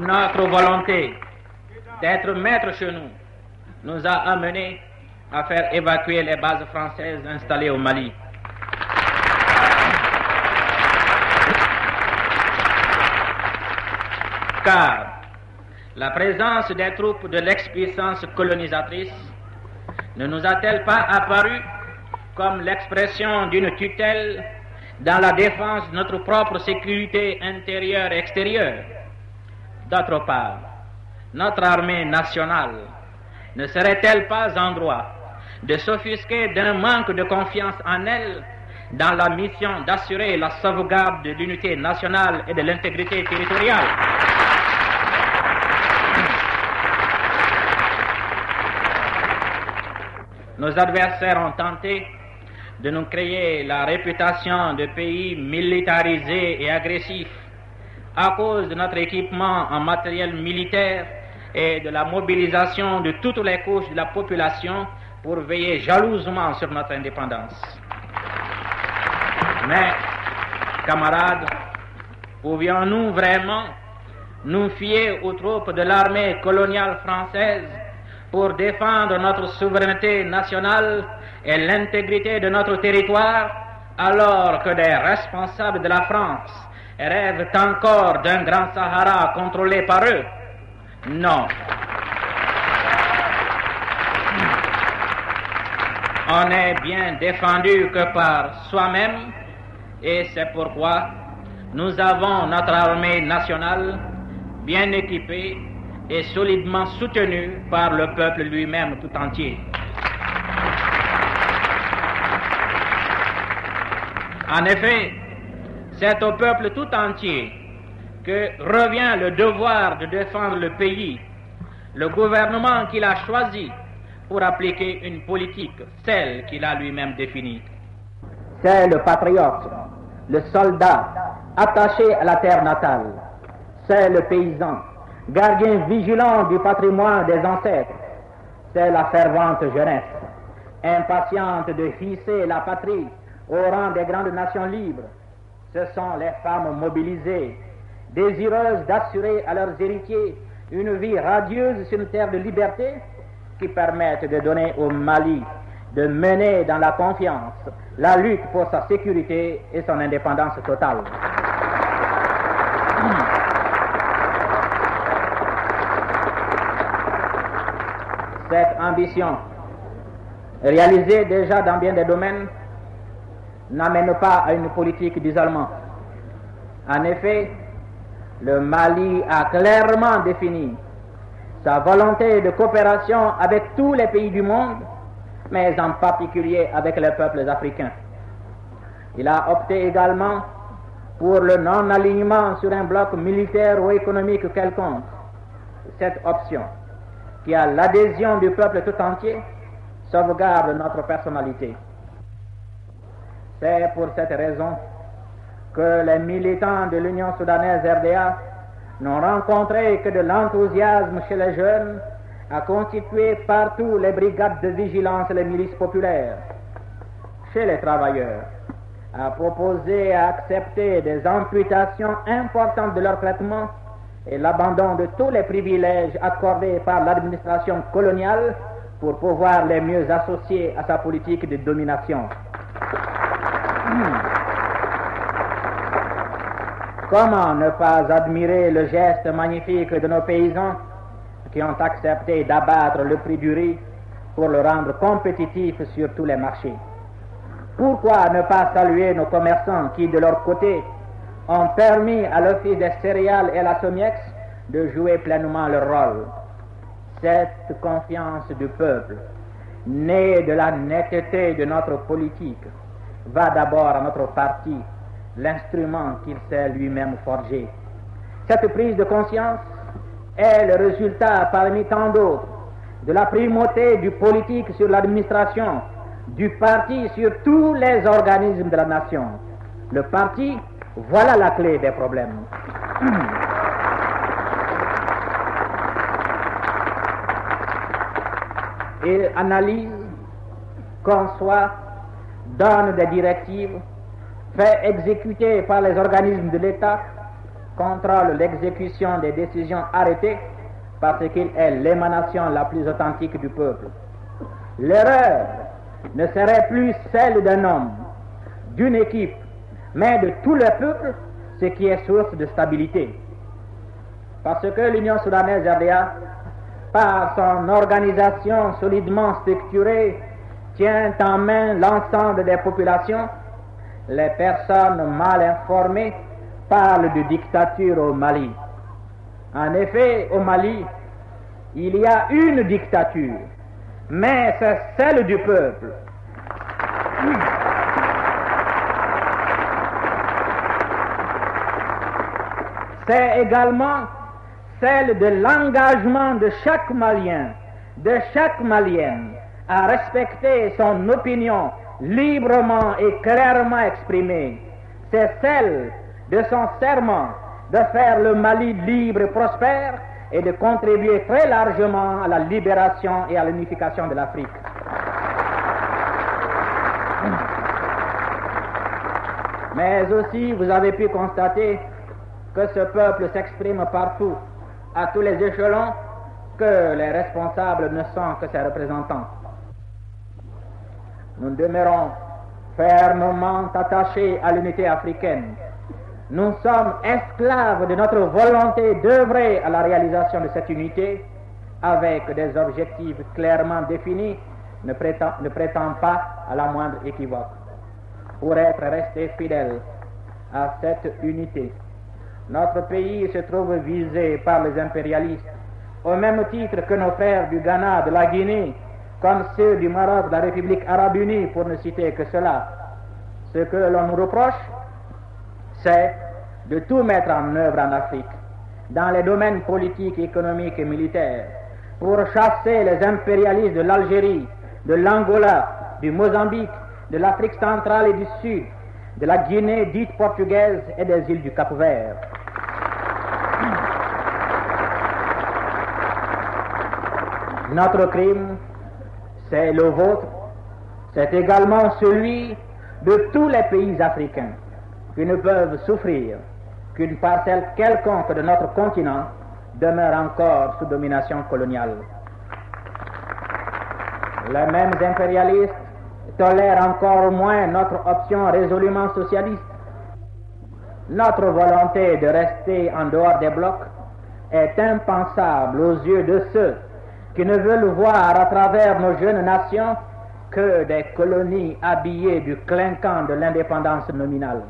Notre volonté d'être maître chez nous a amené à faire évacuer les bases françaises installées au Mali. Car la présence des troupes de l'ex-puissance colonisatrice ne nous a-t-elle pas apparu comme l'expression d'une tutelle dans la défense de notre propre sécurité intérieure et extérieure? D'autre part, notre armée nationale ne serait-elle pas en droit de s'offusquer d'un manque de confiance en elle dans la mission d'assurer la sauvegarde de l'unité nationale et de l'intégrité territoriale? Nos adversaires ont tenté de nous créer la réputation de pays militarisés et agressifs à cause de notre équipement en matériel militaire et de la mobilisation de toutes les couches de la population pour veiller jalousement sur notre indépendance. Mais, camarades, pouvions-nous vraiment nous fier aux troupes de l'armée coloniale française pour défendre notre souveraineté nationale et l'intégrité de notre territoire, alors que des responsables de la France rêvent encore d'un grand Sahara contrôlé par eux? Non. On n'est bien défendu que par soi-même, et c'est pourquoi nous avons notre armée nationale bien équipée et solidement soutenue par le peuple lui-même tout entier. En effet, c'est au peuple tout entier que revient le devoir de défendre le pays, le gouvernement qu'il a choisi pour appliquer une politique, celle qu'il a lui-même définie. C'est le patriote, le soldat, attaché à la terre natale. C'est le paysan, gardien vigilant du patrimoine des ancêtres. C'est la fervente jeunesse, impatiente de hisser la patrie au rang des grandes nations libres. Ce sont les femmes mobilisées, désireuses d'assurer à leurs héritiers une vie radieuse sur une terre de liberté, qui permettent de donner au Mali de mener dans la confiance la lutte pour sa sécurité et son indépendance totale. Cette ambition, réalisée déjà dans bien des domaines, n'amène pas à une politique d'isolement. En effet, le Mali a clairement défini sa volonté de coopération avec tous les pays du monde, mais en particulier avec les peuples africains. Il a opté également pour le non-alignement sur un bloc militaire ou économique quelconque. Cette option, qui a l'adhésion du peuple tout entier, sauvegarde notre personnalité. C'est pour cette raison que les militants de l'Union soudanaise RDA n'ont rencontré que de l'enthousiasme chez les jeunes, à constituer partout les brigades de vigilance et les milices populaires. Chez les travailleurs, à proposer et à accepter des amputations importantes de leur traitement et l'abandon de tous les privilèges accordés par l'administration coloniale pour pouvoir les mieux associer à sa politique de domination. Comment ne pas admirer le geste magnifique de nos paysans qui ont accepté d'abattre le prix du riz pour le rendre compétitif sur tous les marchés? Pourquoi ne pas saluer nos commerçants qui, de leur côté, ont permis à l'Office des céréales et à la Somiex de jouer pleinement leur rôle? Cette confiance du peuple, née de la netteté de notre politique, va d'abord à notre parti, l'instrument qu'il s'est lui-même forgé. Cette prise de conscience est le résultat, parmi tant d'autres, de la primauté du politique sur l'administration, du parti sur tous les organismes de la nation. Le parti, voilà la clé des problèmes. Il analyse, conçoit, donne des directives, fait exécuter par les organismes de l'État contrôle l'exécution des décisions arrêtées parce qu'il est l'émanation la plus authentique du peuple. L'erreur ne serait plus celle d'un homme, d'une équipe, mais de tout le peuple, ce qui est source de stabilité. Parce que l'Union soudanaise RDA, par son organisation solidement structurée, tient en main l'ensemble des populations, les personnes mal informées parlent de dictature au Mali. En effet, au Mali, il y a une dictature, mais c'est celle du peuple. C'est également celle de l'engagement de chaque Malien, de chaque Malienne, à respecter son opinion librement et clairement exprimée. C'est celle de son serment de faire le Mali libre et prospère et de contribuer très largement à la libération et à l'unification de l'Afrique. Mais aussi, vous avez pu constater que ce peuple s'exprime partout, à tous les échelons, que les responsables ne sont que ses représentants. Nous demeurons fermement attachés à l'unité africaine. Nous sommes esclaves de notre volonté d'œuvrer à la réalisation de cette unité avec des objectifs clairement définis, ne prétend pas à la moindre équivoque. Pour être resté fidèle à cette unité, notre pays se trouve visé par les impérialistes, au même titre que nos frères du Ghana, de la Guinée, comme ceux du Maroc, de la République arabe unie, pour ne citer que cela. Ce que l'on nous reproche, c'est de tout mettre en œuvre en Afrique, dans les domaines politiques, économiques et militaires, pour chasser les impérialistes de l'Algérie, de l'Angola, du Mozambique, de l'Afrique centrale et du Sud, de la Guinée dite portugaise et des îles du Cap-Vert. Notre crime, c'est le vôtre, c'est également celui de tous les pays africains qui ne peuvent souffrir qu'une parcelle quelconque de notre continent demeure encore sous domination coloniale. Les mêmes impérialistes tolèrent encore moins notre option résolument socialiste. Notre volonté de rester en dehors des blocs est impensable aux yeux de ceux qui ne veulent voir à travers nos jeunes nations que des colonies habillées du clinquant de l'indépendance nominale.